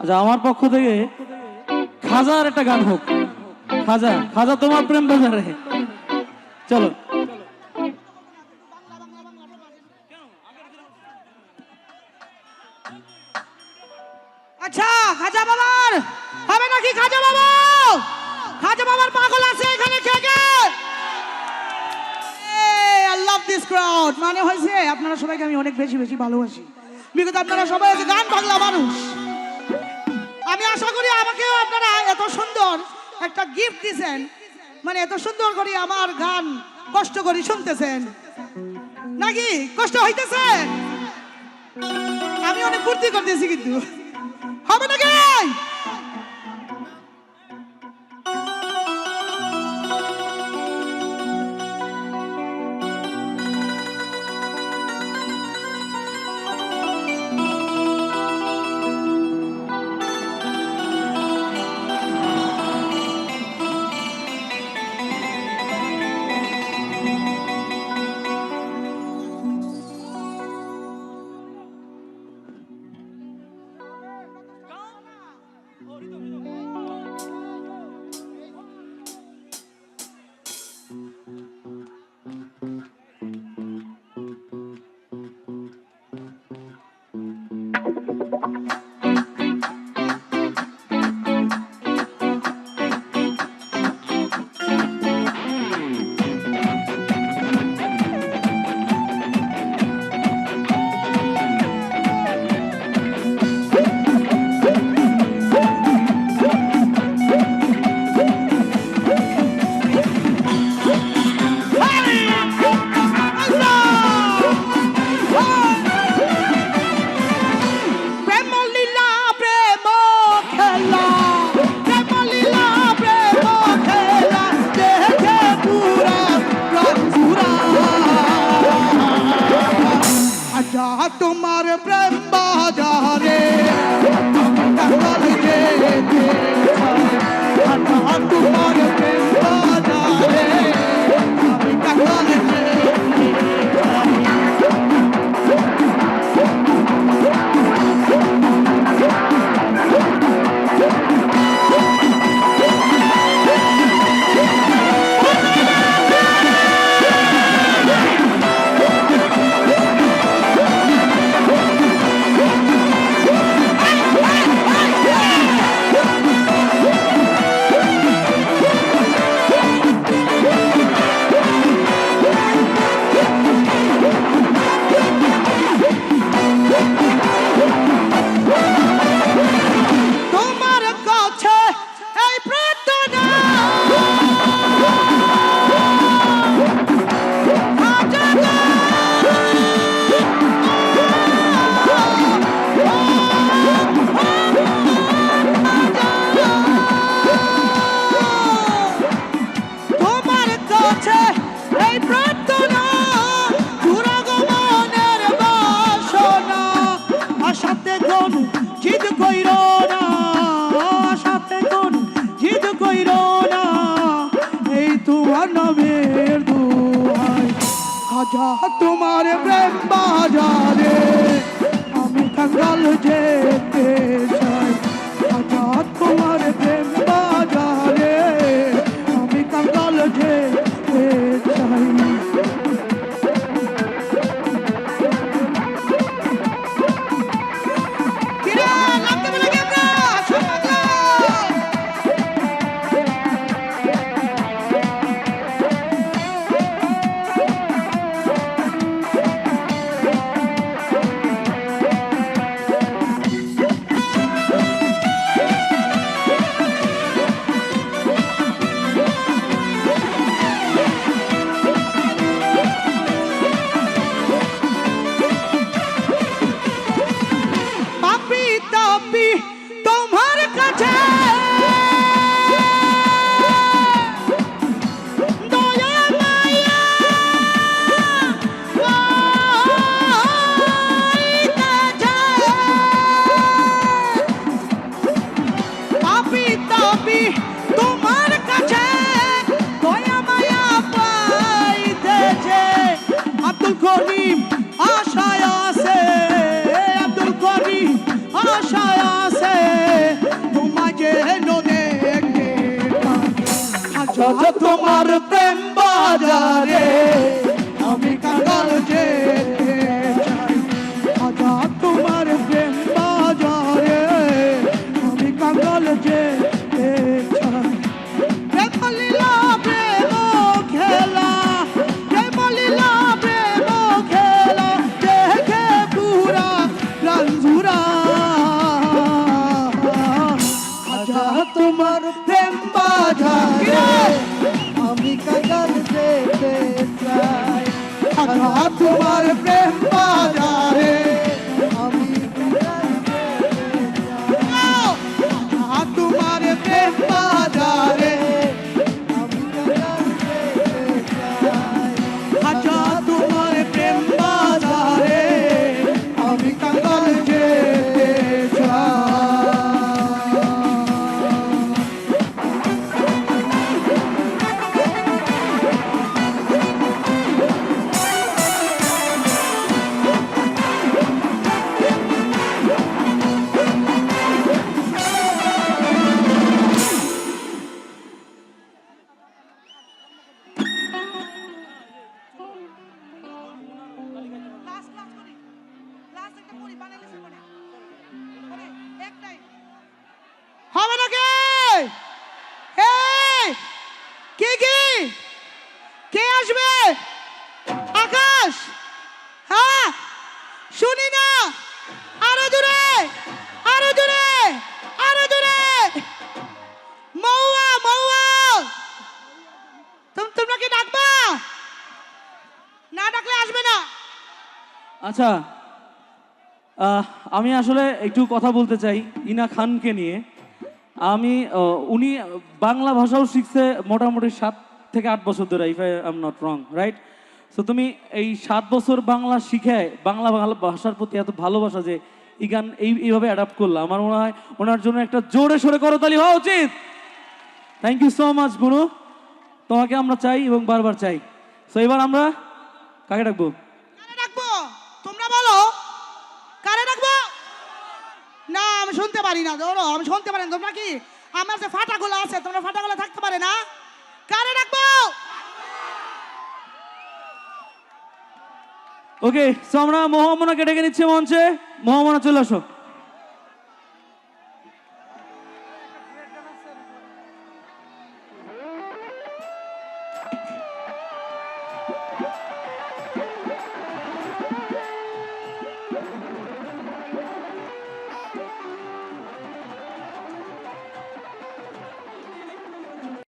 আচ্ছা, আমার পক্ষ থেকে খাজার একটা গান হোক। খাজা, খাজা তোমার প্রেম বাজারে। চলো। আচ্ছা, খাজা বাবার হবে নাকি? খাজা বাবা, খাজা বাবার পাগল আছে এখানে কে কে? I love this crowd. মানে হয়েছে আপনারা সবাইকে আমি অনেক বেশি বেশি ভালোবাসি, বিকজ আপনারা সবাই আছে গান বাংলা মানুষ। আমি আশা করি আমাকেও আপনারা এত সুন্দর একটা গিফট দিয়েছেন, মানে এত সুন্দর করে আমার গান কষ্ট করে শুনতেছেন নাকি? কষ্ট হইতেছে? আমি অনেক ফুর্তি করতেছি, কিন্তু হবে নাকি? তোমার প্রেম বাজারে তোমার প্রেম বাজারে তোমার প্রেম বাজারে আমি কাঙ্গাল যেতে চাই। আজা তোমার প্রেম বাজারে আমি কাঙ্গাল যেতে চাই। আশায় আছে, আব্দুল করিম আশায় আছে। আজ তোমার প্রেম বাজারে আমি কাঙ্গাল যেতে চাই আজ তোমার প্রেম বাজারে আমি কাঙ্গাল যেতে চাই প্রেম লীলা প্রেম খেলা প্রেম লীলা প্রেম খেলা দেখে পুরা রঞ্জুরা আজা তোমার প্রেম বাজারে আমি কাঙ্গাল যেতে চাই আজা তোমার প্রেম বাজারে আমি কাঙ্গাল যেতে চাই আজা তোমার প্রেম বাজারে আমি কাঙ্গাল যেতে চাই আজা তোমার প্রেম বাজারে আমি কাঙ্গাল যেতে চাই হবে নাকি কে কে কে আসবে আকাশ হ্যাঁ শুনি না আরো দূরে আরো দূরে আরো দূরে মৌয়া মৌয়া তোমরা কি ডাকবা না ডাকলে আসবে না আচ্ছা আমি আসলে একটু কথা বলতে চাই ইনা খানকে নিয়ে উনি বাংলা ভাষাও শিখছে মোটামুটি 7 থেকে 8 বছর ধরে if I am not wrong right so তুমি এই 7 বছর বাংলা শিখে বাংলা ভাষার প্রতি এত ভালোবাসা যে এই গান এইভাবে অ্যাডাপ্ট করলো আমার মনে হয় ওনার জন্য একটা জোরে সোরে করতালি হওয়া উচিত থ্যাংক ইউ সো মাচ গুরু তোমাকে আমরা চাই এবং বারবার চাই সো এবার আমরা কাকে ডাকবো কারে ডাকবো তোমরা বলো কারে ডাকবো না আমি শুনতে পারি না ধরো আমি শুনতে পারি না তোমরা কি আমার যে ফাটাগুলো আছে তোমরা ফাটাগুলো থাকতে পারে না কারে ডাকবো ওকে সো আমরা মোহাম্মনাকে ডেকে নিচ্ছি মঞ্চে মোহাম্মনা চলে আসো